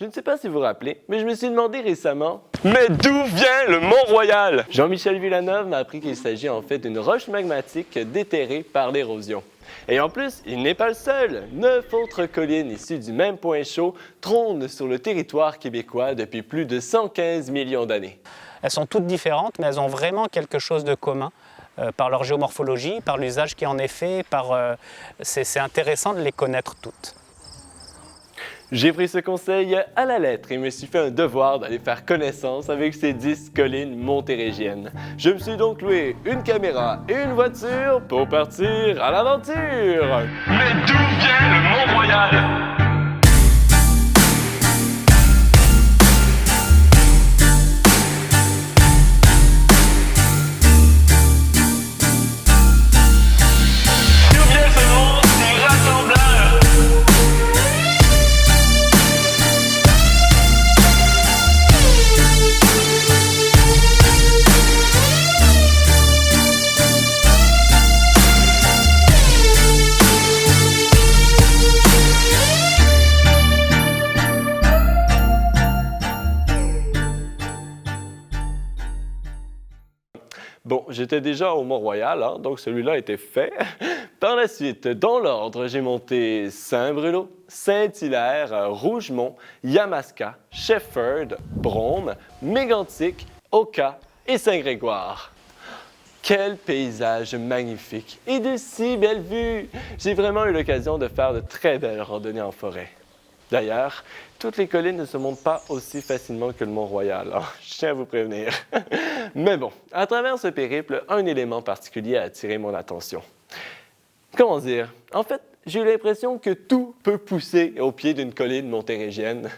Je ne sais pas si vous vous rappelez, mais je me suis demandé récemment, mais d'où vient le Mont-Royal? Jean-Michel Villeneuve m'a appris qu'il s'agit en fait d'une roche magmatique déterrée par l'érosion. Et en plus, il n'est pas le seul. 9 autres collines issues du même point chaud trônent sur le territoire québécois depuis plus de 115 millions d'années. Elles sont toutes différentes, mais elles ont vraiment quelque chose de commun. Par leur géomorphologie, par l'usage qui en est fait, c'est intéressant de les connaître toutes. J'ai pris ce conseil à la lettre et me suis fait un devoir d'aller faire connaissance avec ces 10 collines montérégiennes. Je me suis donc loué une caméra et une voiture pour partir à l'aventure. Mais d'où vient le Mont-Royal? Bon, j'étais déjà au Mont-Royal, donc celui-là était fait. Par la suite, dans l'ordre, j'ai monté Saint-Bruno, Saint-Hilaire, Rougemont, Yamaska, Shefford, Brome, Mégantic, Oka et Saint-Grégoire. Quel paysage magnifique et de si belles vues! J'ai vraiment eu l'occasion de faire de très belles randonnées en forêt. D'ailleurs, toutes les collines ne se montent pas aussi facilement que le Mont-Royal, je tiens à vous prévenir. Mais bon, à travers ce périple, un élément particulier a attiré mon attention. Comment dire? En fait, j'ai eu l'impression que tout peut pousser au pied d'une colline montérégienne.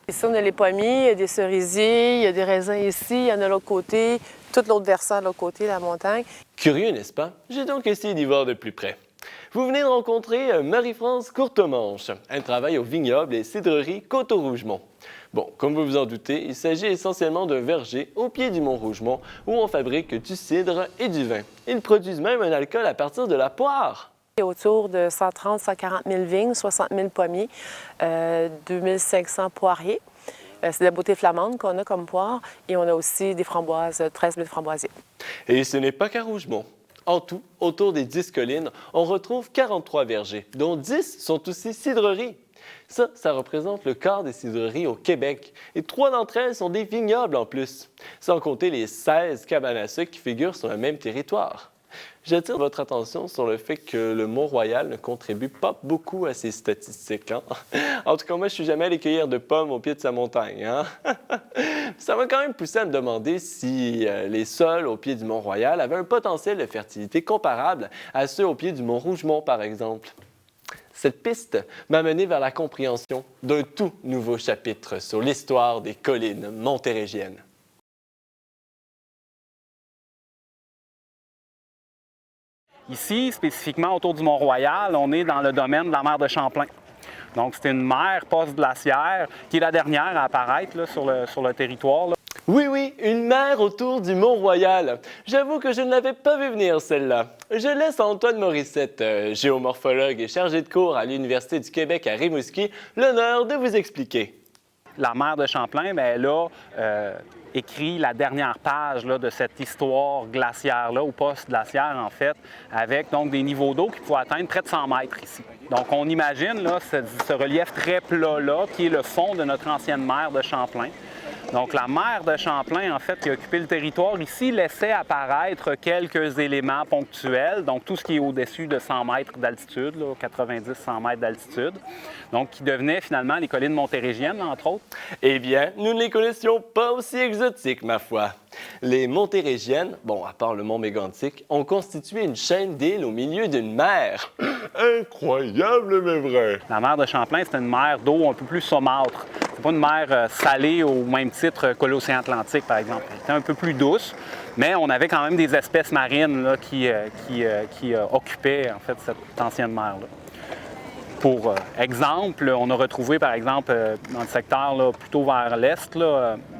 Ici, on a les pommiers, il y a des cerisiers, il y a des raisins ici, il y en a de l'autre côté, tout l'autre versant de l'autre côté, la montagne. Curieux, n'est-ce pas? J'ai donc essayé d'y voir de plus près. Vous venez de rencontrer Marie-France Courtemanche. Elle travaille au vignoble et cidrerie Côte-au-Rougemont. Bon, comme vous vous en doutez, il s'agit essentiellement d'un verger au pied du Mont-Rougemont où on fabrique du cidre et du vin. Ils produisent même un alcool à partir de la poire. Il y a autour de 130-140 000 vignes, 60 000 pommiers, 2500 poiriers. C'est de la beauté flamande qu'on a comme poire et on a aussi des framboises, 13 000 framboisiers. Et ce n'est pas qu'à Rougemont. En tout, autour des 10 collines, on retrouve 43 vergers, dont 10 sont aussi cidreries. Ça représente le quart des cidreries au Québec. Et 3 d'entre elles sont des vignobles en plus, sans compter les 16 cabanes à sucre qui figurent sur le même territoire. J'attire votre attention sur le fait que le Mont-Royal ne contribue pas beaucoup à ces statistiques. En tout cas, moi, je ne suis jamais allé cueillir de pommes au pied de sa montagne. Ça m'a quand même poussé à me demander si les sols au pied du Mont-Royal avaient un potentiel de fertilité comparable à ceux au pied du Mont-Rougemont, par exemple. Cette piste m'a mené vers la compréhension d'un tout nouveau chapitre sur l'histoire des collines montérégiennes. Ici, spécifiquement autour du Mont-Royal, on est dans le domaine de la mer de Champlain. Donc, c'est une mer post-glaciaire qui est la dernière à apparaître là, sur le territoire. Là. Oui, une mer autour du Mont-Royal. J'avoue que je ne l'avais pas vu venir, celle-là. Je laisse à Antoine Morissette, géomorphologue et chargé de cours à l'Université du Québec à Rimouski, l'honneur de vous expliquer. La mer de Champlain, elle a écrit la dernière page là, de cette histoire glaciaire-là, ou post-glaciaire en fait, avec donc des niveaux d'eau qui pouvaient atteindre près de 100 mètres ici. Donc on imagine là, ce relief très plat-là, qui est le fond de notre ancienne mer de Champlain. Donc la mer de Champlain, en fait, qui a occupé le territoire ici, laissait apparaître quelques éléments ponctuels, donc tout ce qui est au-dessus de 100 mètres d'altitude, 90-100 mètres d'altitude, donc qui devenaient finalement les collines montérégiennes, entre autres. Eh bien, nous ne les connaissions pas aussi exotiques, ma foi. Les montérégiennes, bon, à part le mont Mégantic, ont constitué une chaîne d'îles au milieu d'une mer. Incroyable, mais vrai! La mer de Champlain, c'est une mer d'eau un peu plus saumâtre. C'est pas une mer salée au même titre que l'océan Atlantique, par exemple. Elle était un peu plus douce, mais on avait quand même des espèces marines là, qui occupaient, en fait, cette ancienne mer-là. Pour exemple, on a retrouvé, par exemple, dans le secteur là, plutôt vers l'est,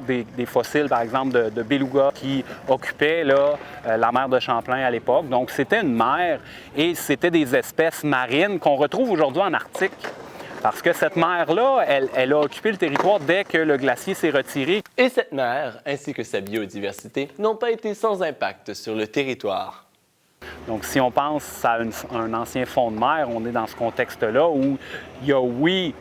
des fossiles, par exemple, de beluga qui occupaient là, la mer de Champlain à l'époque. Donc, c'était une mer et c'était des espèces marines qu'on retrouve aujourd'hui en Arctique. Parce que cette mer-là, elle a occupé le territoire dès que le glacier s'est retiré. Et cette mer, ainsi que sa biodiversité, n'ont pas été sans impact sur le territoire. Donc, si on pense à un ancien fond de mer, on est dans ce contexte-là où il y a, oui,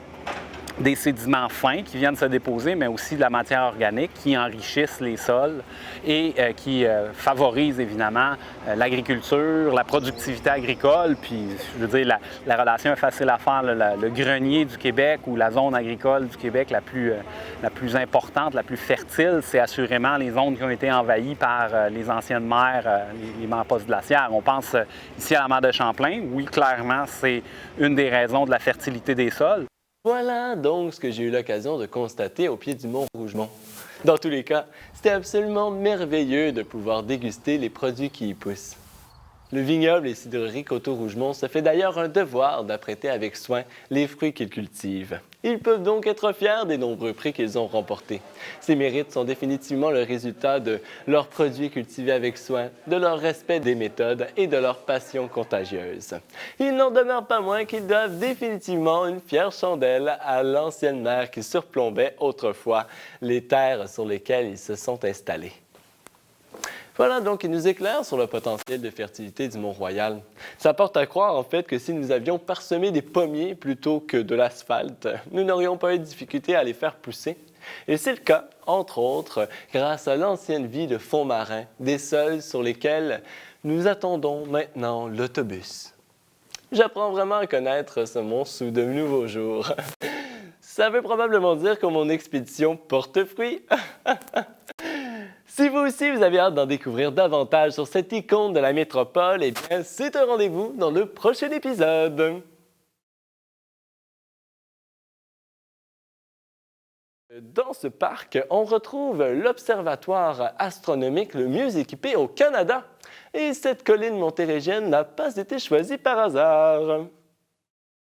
des sédiments fins qui viennent se déposer, mais aussi de la matière organique qui enrichissent les sols et qui favorisent évidemment l'agriculture, la productivité agricole. Puis, je veux dire, la relation est facile à faire. Le grenier du Québec ou la zone agricole du Québec la plus importante, la plus fertile, c'est assurément les zones qui ont été envahies par les anciennes mers, les mers post-glaciaires. On pense ici à la mer de Champlain. Oui, clairement, c'est une des raisons de la fertilité des sols. Voilà donc ce que j'ai eu l'occasion de constater au pied du mont Rougemont. Dans tous les cas, c'était absolument merveilleux de pouvoir déguster les produits qui y poussent. Le vignoble et cidrerie Coteau-Rougemont se fait d'ailleurs un devoir d'apprêter avec soin les fruits qu'ils cultivent. Ils peuvent donc être fiers des nombreux prix qu'ils ont remportés. Ces mérites sont définitivement le résultat de leurs produits cultivés avec soin, de leur respect des méthodes et de leur passion contagieuse. Il n'en demeure pas moins qu'ils doivent définitivement une fière chandelle à l'ancienne mer qui surplombait autrefois les terres sur lesquelles ils se sont installés. Voilà, donc il nous éclaire sur le potentiel de fertilité du Mont-Royal. Ça porte à croire, en fait, que si nous avions parsemé des pommiers plutôt que de l'asphalte, nous n'aurions pas eu de difficulté à les faire pousser. Et c'est le cas, entre autres, grâce à l'ancienne vie de fonds marins, des sols sur lesquels nous attendons maintenant l'autobus. J'apprends vraiment à connaître ce mont sous de nouveaux jours. Ça veut probablement dire que mon expédition porte fruit. Si vous aussi, vous avez hâte d'en découvrir davantage sur cette icône de la métropole, eh bien, c'est un rendez-vous dans le prochain épisode. Dans ce parc, on retrouve l'observatoire astronomique le mieux équipé au Canada. Et cette colline montérégienne n'a pas été choisie par hasard.